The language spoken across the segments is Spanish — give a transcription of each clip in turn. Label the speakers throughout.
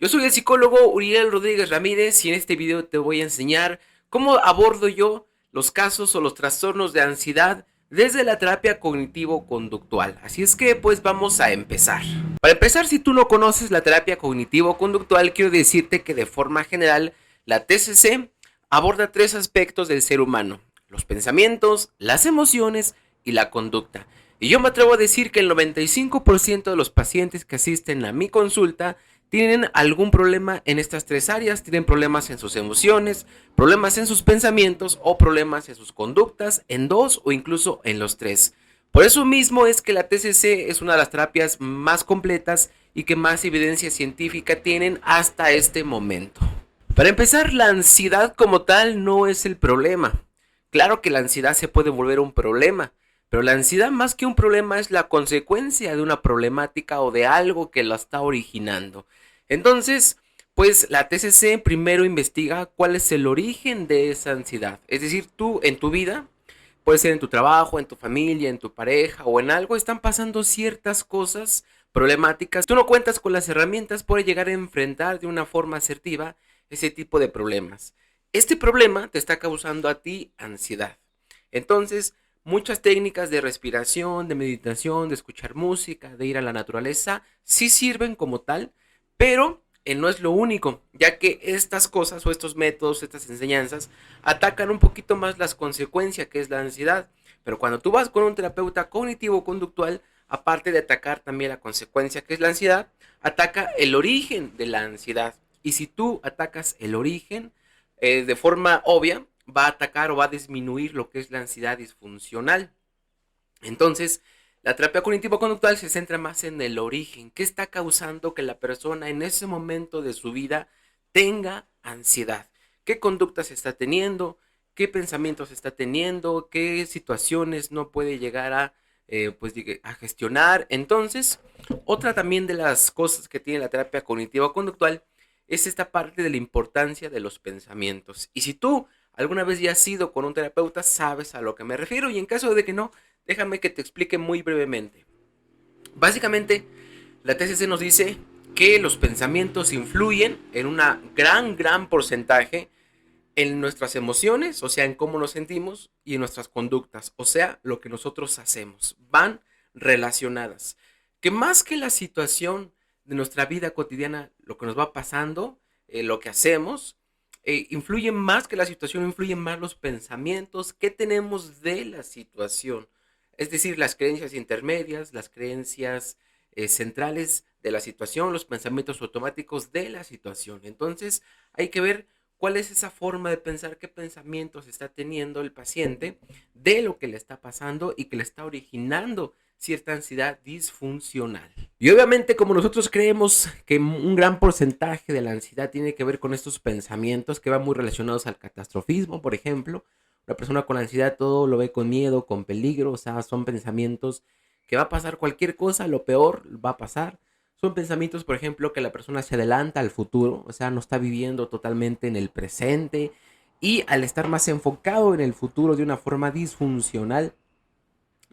Speaker 1: Yo soy el psicólogo Uriel Rodríguez Ramírez y en este video te voy a enseñar cómo abordo yo los casos o los trastornos de ansiedad desde la terapia cognitivo-conductual. Así es que pues vamos a empezar. Para empezar, si tú no conoces la terapia cognitivo-conductual, quiero decirte que de forma general la TCC aborda tres aspectos del ser humano: los pensamientos, las emociones y la conducta. Y yo me atrevo a decir que el 95% de los pacientes que asisten a mi consulta tienen algún problema en estas tres áreas. Tienen problemas en sus emociones, problemas en sus pensamientos o problemas en sus conductas, en dos o incluso en los tres. Por eso mismo es que la TCC es una de las terapias más completas y que más evidencia científica tienen hasta este momento. Para empezar, la ansiedad como tal no es el problema. Claro que la ansiedad se puede volver un problema, pero la ansiedad más que un problema es la consecuencia de una problemática o de algo que la está originando. Entonces, pues la TCC primero investiga cuál es el origen de esa ansiedad. Es decir, tú en tu vida, puede ser en tu trabajo, en tu familia, en tu pareja o en algo, están pasando ciertas cosas problemáticas. Tú no cuentas con las herramientas para llegar a enfrentar de una forma asertiva ese tipo de problemas. Este problema te está causando a ti ansiedad. Entonces, muchas técnicas de respiración, de meditación, de escuchar música, de ir a la naturaleza, sí sirven como tal, pero no es lo único, ya que estas cosas o estos métodos, estas enseñanzas, atacan un poquito más las consecuencias que es la ansiedad. Pero cuando tú vas con un terapeuta cognitivo-conductual, aparte de atacar también la consecuencia que es la ansiedad, ataca el origen de la ansiedad. Y si tú atacas el origen, de forma obvia, va a atacar o va a disminuir lo que es la ansiedad disfuncional. Entonces, la terapia cognitivo-conductual se centra más en el origen. ¿Qué está causando que la persona en ese momento de su vida tenga ansiedad? ¿Qué conductas está teniendo? ¿Qué pensamientos está teniendo? ¿Qué situaciones no puede llegar pues, a gestionar? Entonces, otra también de las cosas que tiene la terapia cognitivo-conductual es esta parte de la importancia de los pensamientos. Y si tú alguna vez ya has ido con un terapeuta, sabes a lo que me refiero. Y en caso de que no, déjame que te explique muy brevemente. Básicamente, la TCC nos dice que los pensamientos influyen en una gran porcentaje en nuestras emociones, o sea, en cómo nos sentimos, y en nuestras conductas, o sea, lo que nosotros hacemos. Van relacionadas. Que más que la situación de nuestra vida cotidiana, lo que nos va pasando, lo que hacemos, influye más que la situación, influyen más los pensamientos que tenemos de la situación. Es decir, las creencias intermedias, las creencias centrales de la situación, los pensamientos automáticos de la situación. Entonces, hay que ver cuál es esa forma de pensar, qué pensamientos está teniendo el paciente de lo que le está pasando y que le está originando cierta ansiedad disfuncional. Y obviamente, como nosotros creemos que un gran porcentaje de la ansiedad tiene que ver con estos pensamientos que van muy relacionados al catastrofismo, por ejemplo, una persona con ansiedad todo lo ve con miedo, con peligro, o sea, son pensamientos que va a pasar cualquier cosa, lo peor va a pasar. Son pensamientos, por ejemplo, que la persona se adelanta al futuro, o sea, no está viviendo totalmente en el presente, y al estar más enfocado en el futuro de una forma disfuncional,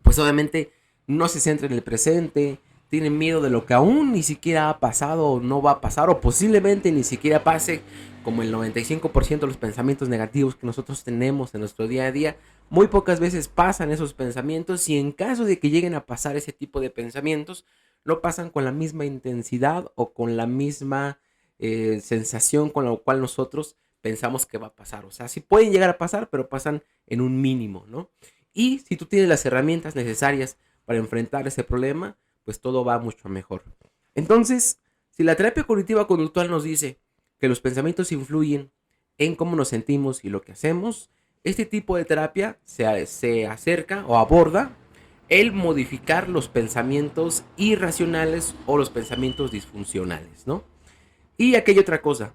Speaker 1: pues obviamente no se centra en el presente, tiene miedo de lo que aún ni siquiera ha pasado o no va a pasar o posiblemente ni siquiera pase, como el 95% de los pensamientos negativos que nosotros tenemos en nuestro día a día. Muy pocas veces pasan esos pensamientos, y en caso de que lleguen a pasar ese tipo de pensamientos, no pasan con la misma intensidad o con la misma sensación con la cual nosotros pensamos que va a pasar. O sea, sí pueden llegar a pasar, pero pasan en un mínimo, ¿no? Y si tú tienes las herramientas necesarias para enfrentar ese problema, pues todo va mucho mejor. Entonces, si la terapia cognitiva conductual nos dice que los pensamientos influyen en cómo nos sentimos y lo que hacemos, este tipo de terapia se acerca o aborda el modificar los pensamientos irracionales o los pensamientos disfuncionales, ¿no? Y aquí hay otra cosa.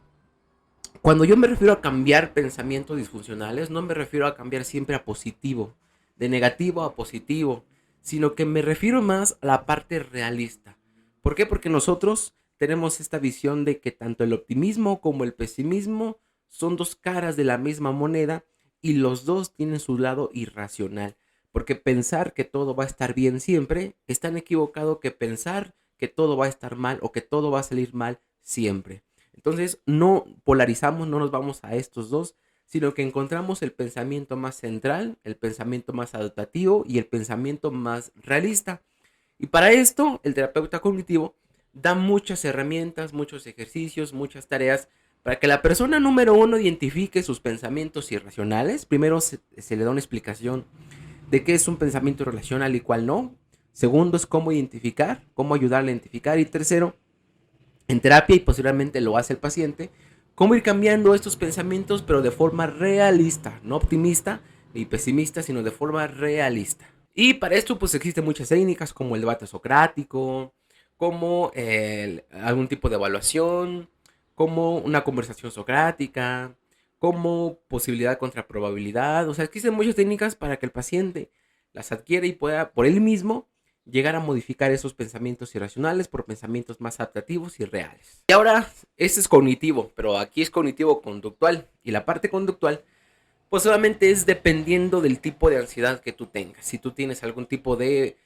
Speaker 1: Cuando yo me refiero a cambiar pensamientos disfuncionales, no me refiero a cambiar siempre a positivo, de negativo a positivo, sino que me refiero más a la parte realista. ¿Por qué? Porque nosotros tenemos esta visión de que tanto el optimismo como el pesimismo son dos caras de la misma moneda, y los dos tienen su lado irracional. Porque pensar que todo va a estar bien siempre es tan equivocado que pensar que todo va a estar mal o que todo va a salir mal siempre. Entonces no polarizamos, no nos vamos a estos dos, sino que encontramos el pensamiento más central, el pensamiento más adaptativo y el pensamiento más realista. Y para esto, el terapeuta cognitivo da muchas herramientas, muchos ejercicios, muchas tareas para que la persona número uno identifique sus pensamientos irracionales. Primero se le da una explicación de qué es un pensamiento irracional y cuál no. Segundo es cómo identificar, cómo ayudarle a identificar. Y tercero, en terapia, y posiblemente lo hace el paciente, cómo ir cambiando estos pensamientos, pero de forma realista, no optimista ni pesimista, sino de forma realista. Y para esto pues existen muchas técnicas como el debate socrático, como algún tipo de evaluación, como una conversación socrática, como posibilidad contra probabilidad. O sea, existen muchas técnicas para que el paciente las adquiera y pueda por él mismo llegar a modificar esos pensamientos irracionales por pensamientos más adaptativos y reales. Y ahora, este es cognitivo, pero aquí es cognitivo conductual. Y la parte conductual pues solamente es dependiendo del tipo de ansiedad que tú tengas. Si tú tienes algún tipo de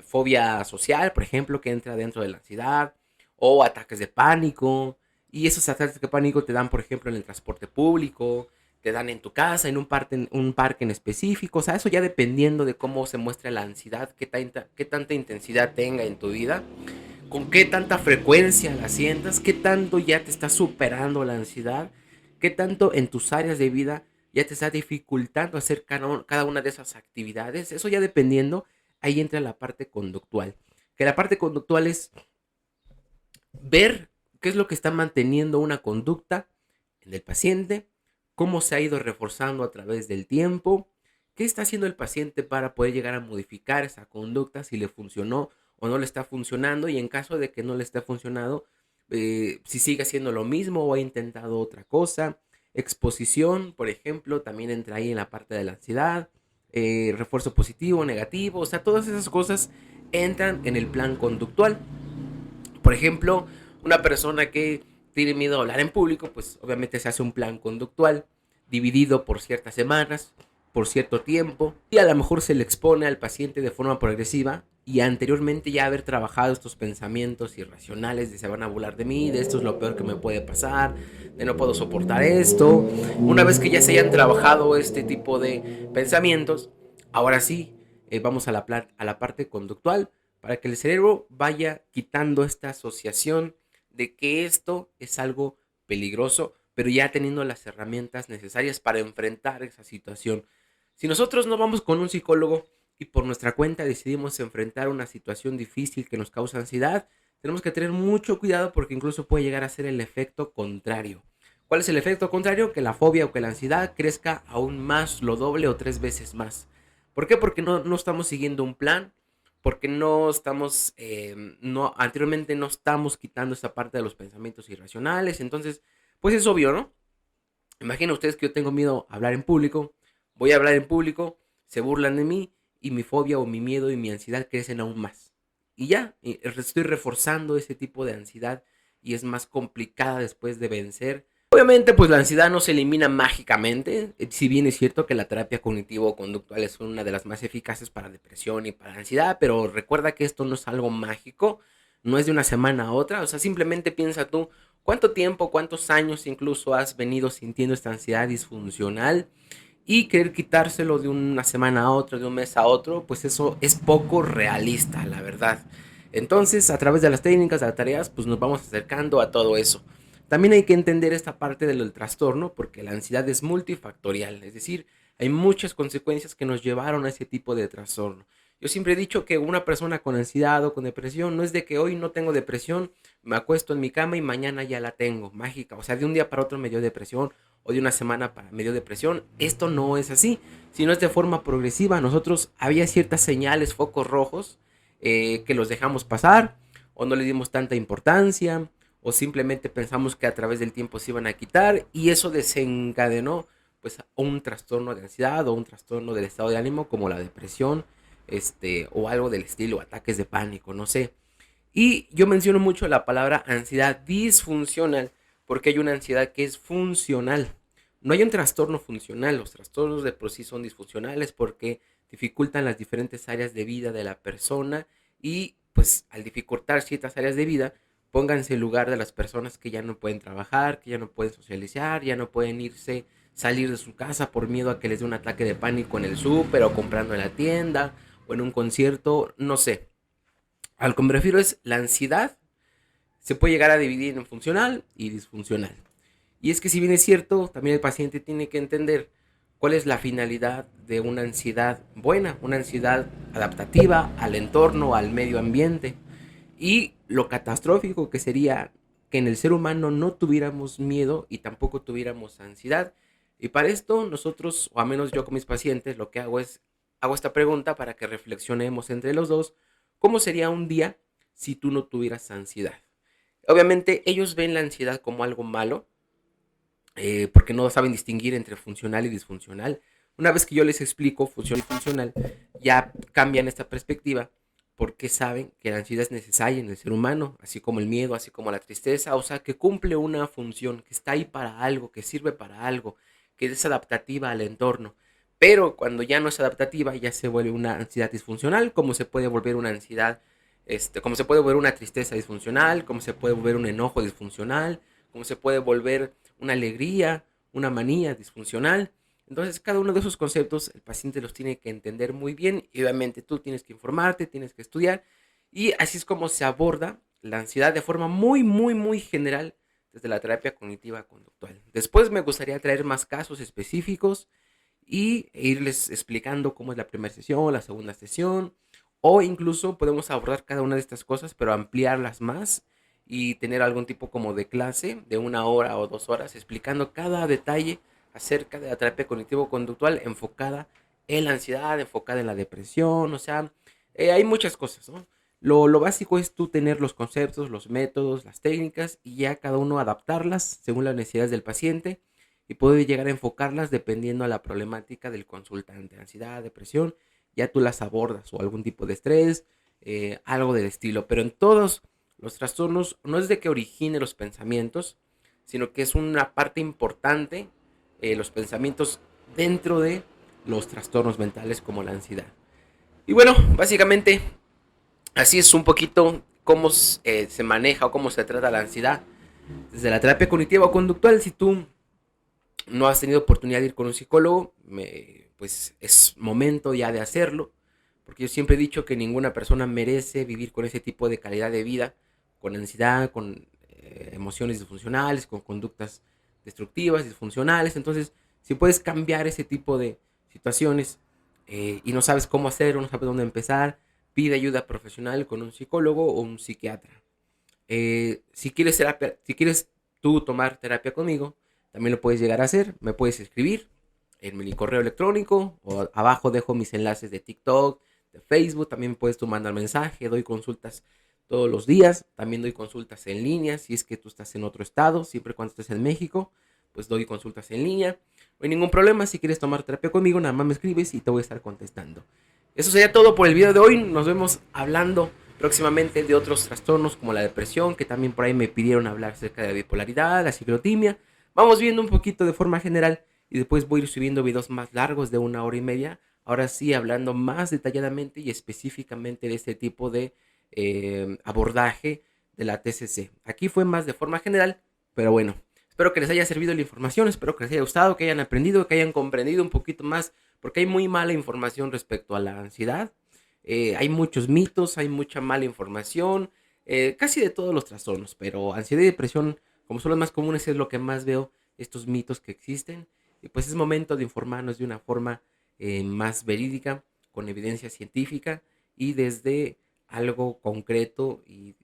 Speaker 1: fobia social, por ejemplo, que entra dentro de la ansiedad, o ataques de pánico, y esos ataques de pánico te dan, por ejemplo, en el transporte público, te dan en tu casa, en un parque en específico, o sea, eso ya dependiendo de cómo se muestra la ansiedad, qué tanta intensidad tenga en tu vida, con qué tanta frecuencia la sientas, qué tanto ya te está superando la ansiedad, qué tanto en tus áreas de vida ya te está dificultando hacer cada una de esas actividades. Eso ya dependiendo, ahí entra la parte conductual. Que la parte conductual es ver qué es lo que está manteniendo una conducta en el paciente, cómo se ha ido reforzando a través del tiempo, qué está haciendo el paciente para poder llegar a modificar esa conducta, si le funcionó o no le está funcionando, y en caso de que no le esté funcionando, si sigue haciendo lo mismo o ha intentado otra cosa. Exposición, por ejemplo, también entra ahí en la parte de la ansiedad, refuerzo positivo, negativo, o sea, todas esas cosas entran en el plan conductual. Por ejemplo, una persona que tiene miedo a hablar en público, pues obviamente se hace un plan conductual dividido por ciertas semanas, por cierto tiempo, y a lo mejor se le expone al paciente de forma progresiva y anteriormente ya haber trabajado estos pensamientos irracionales de se van a burlar de mí, de esto es lo peor que me puede pasar, de no puedo soportar esto. Una vez que ya se hayan trabajado este tipo de pensamientos, ahora sí, vamos a a la parte conductual, para que el cerebro vaya quitando esta asociación de que esto es algo peligroso, pero ya teniendo las herramientas necesarias para enfrentar esa situación. Si nosotros no vamos con un psicólogo y por nuestra cuenta decidimos enfrentar una situación difícil que nos causa ansiedad, tenemos que tener mucho cuidado porque incluso puede llegar a ser el efecto contrario. ¿Cuál es el efecto contrario? Que la fobia o que la ansiedad crezca aún más, lo doble o tres veces más. ¿Por qué? Porque no estamos siguiendo un plan, porque no estamos, anteriormente no estamos quitando esa parte de los pensamientos irracionales. Entonces, pues es obvio, ¿no? Imaginen ustedes que yo tengo miedo a hablar en público, voy a hablar en público, se burlan de mí y mi fobia o mi miedo y mi ansiedad crecen aún más. Y ya, estoy reforzando ese tipo de ansiedad y es más complicada después de vencer. Obviamente, pues la ansiedad no se elimina mágicamente, si bien es cierto que la terapia cognitivo-conductual es una de las más eficaces para depresión y para ansiedad, pero recuerda que esto no es algo mágico, no es de una semana a otra, o sea, simplemente piensa tú cuánto tiempo, cuántos años incluso has venido sintiendo esta ansiedad disfuncional y querer quitárselo de una semana a otra, de un mes a otro, pues eso es poco realista, la verdad. Entonces, a través de las técnicas, de las tareas, pues nos vamos acercando a todo eso. También hay que entender esta parte del trastorno porque la ansiedad es multifactorial, es decir, hay muchas consecuencias que nos llevaron a ese tipo de trastorno. Yo siempre he dicho que una persona con ansiedad o con depresión no es de que hoy no tengo depresión, me acuesto en mi cama y mañana ya la tengo, mágica. O sea, de un día para otro me dio depresión o de una semana para me dio depresión. Esto no es así, sino es de forma progresiva. Nosotros había ciertas señales, focos rojos, que los dejamos pasar o no le dimos tanta importancia o simplemente pensamos que a través del tiempo se iban a quitar y eso desencadenó pues un trastorno de ansiedad o un trastorno del estado de ánimo como la depresión, o algo del estilo, ataques de pánico, no sé. Y yo menciono mucho la palabra ansiedad disfuncional porque hay una ansiedad que es funcional. No hay un trastorno funcional, los trastornos de por sí son disfuncionales porque dificultan las diferentes áreas de vida de la persona y pues al dificultar ciertas áreas de vida, Pónganse en lugar de las personas que ya no pueden trabajar, que ya no pueden socializar, ya no pueden salir de su casa por miedo a que les dé un ataque de pánico en el súper o comprando en la tienda o en un concierto, no sé. A lo que me refiero es la ansiedad se puede llegar a dividir en funcional y disfuncional. Y es que si bien es cierto, también el paciente tiene que entender cuál es la finalidad de una ansiedad buena, una ansiedad adaptativa al entorno, al medio ambiente. Y lo catastrófico que sería que en el ser humano no tuviéramos miedo y tampoco tuviéramos ansiedad. Y para esto nosotros, o al menos yo con mis pacientes, lo que hago esta pregunta para que reflexionemos entre los dos, ¿cómo sería un día si tú no tuvieras ansiedad? Obviamente ellos ven la ansiedad como algo malo, porque no saben distinguir entre funcional y disfuncional. Una vez que yo les explico funcional y funcional, ya cambian esta perspectiva porque saben que la ansiedad es necesaria en el ser humano, así como el miedo, así como la tristeza, o sea, que cumple una función, que está ahí para algo, que sirve para algo, que es adaptativa al entorno. Pero cuando ya no es adaptativa, ya se vuelve una ansiedad disfuncional, como se puede volver una ansiedad, como se puede volver una tristeza disfuncional, como se puede volver un enojo disfuncional, como se puede volver una alegría, una manía disfuncional. Entonces, cada uno de esos conceptos el paciente los tiene que entender muy bien y obviamente tú tienes que informarte, tienes que estudiar y así es como se aborda la ansiedad de forma muy, muy, muy general desde la terapia cognitiva conductual. Después me gustaría traer más casos específicos y irles explicando cómo es la primera sesión, la segunda sesión, o incluso podemos abordar cada una de estas cosas, pero ampliarlas más y tener algún tipo como de clase de 1 hora o 2 horas explicando cada detalle acerca de la terapia cognitivo-conductual enfocada en la ansiedad, enfocada en la depresión, o sea, hay muchas cosas, ¿no? Lo básico es tú tener los conceptos, los métodos, las técnicas y ya cada uno adaptarlas según las necesidades del paciente y poder llegar a enfocarlas dependiendo a la problemática del consultante, ansiedad, depresión, ya tú las abordas o algún tipo de estrés, algo del estilo, pero en todos los trastornos no es de que origine los pensamientos, sino que es una parte importante los pensamientos dentro de los trastornos mentales como la ansiedad. Y bueno, básicamente así es un poquito cómo se maneja o cómo se trata la ansiedad. Desde la terapia cognitiva o conductual, si tú no has tenido oportunidad de ir con un psicólogo, pues es momento ya de hacerlo, porque yo siempre he dicho que ninguna persona merece vivir con ese tipo de calidad de vida, con ansiedad, con emociones disfuncionales, con conductas destructivas, disfuncionales. Entonces, si puedes cambiar ese tipo de situaciones y no sabes cómo hacerlo, no sabes dónde empezar, pide ayuda profesional con un psicólogo o un psiquiatra. Si quieres tú tomar terapia conmigo, también lo puedes llegar a hacer. Me puedes escribir en mi correo electrónico o abajo dejo mis enlaces de TikTok, de Facebook. También puedes tú mandar mensaje. Doy consultas todos los días. También doy consultas en línea. Si es que tú estás en otro estado, siempre cuando estés en México, pues doy consultas en línea. No hay ningún problema. Si quieres tomar terapia conmigo, nada más me escribes y te voy a estar contestando. Eso sería todo por el video de hoy. Nos vemos hablando próximamente de otros trastornos como la depresión, que también por ahí me pidieron hablar acerca de la bipolaridad, la ciclotimia. Vamos viendo un poquito de forma general y después voy a ir subiendo videos más largos de 1 hora y media. Ahora sí, hablando más detalladamente y específicamente de este tipo de abordaje de la TCC. Aquí fue más de forma general, pero bueno, espero que les haya servido la información, espero que les haya gustado, que hayan aprendido, que hayan comprendido un poquito más, porque hay muy mala información respecto a la ansiedad. Hay muchos mitos, hay mucha mala información, casi de todos los trastornos, pero ansiedad y depresión, como son los más comunes, es lo que más veo, estos mitos que existen. Y pues es momento de informarnos de una forma más verídica, con evidencia científica y desde algo concreto y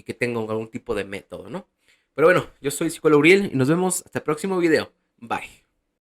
Speaker 1: que tenga algún tipo de método, ¿no? Pero bueno, yo soy psicólogo Uriel y nos vemos hasta el próximo video. Bye.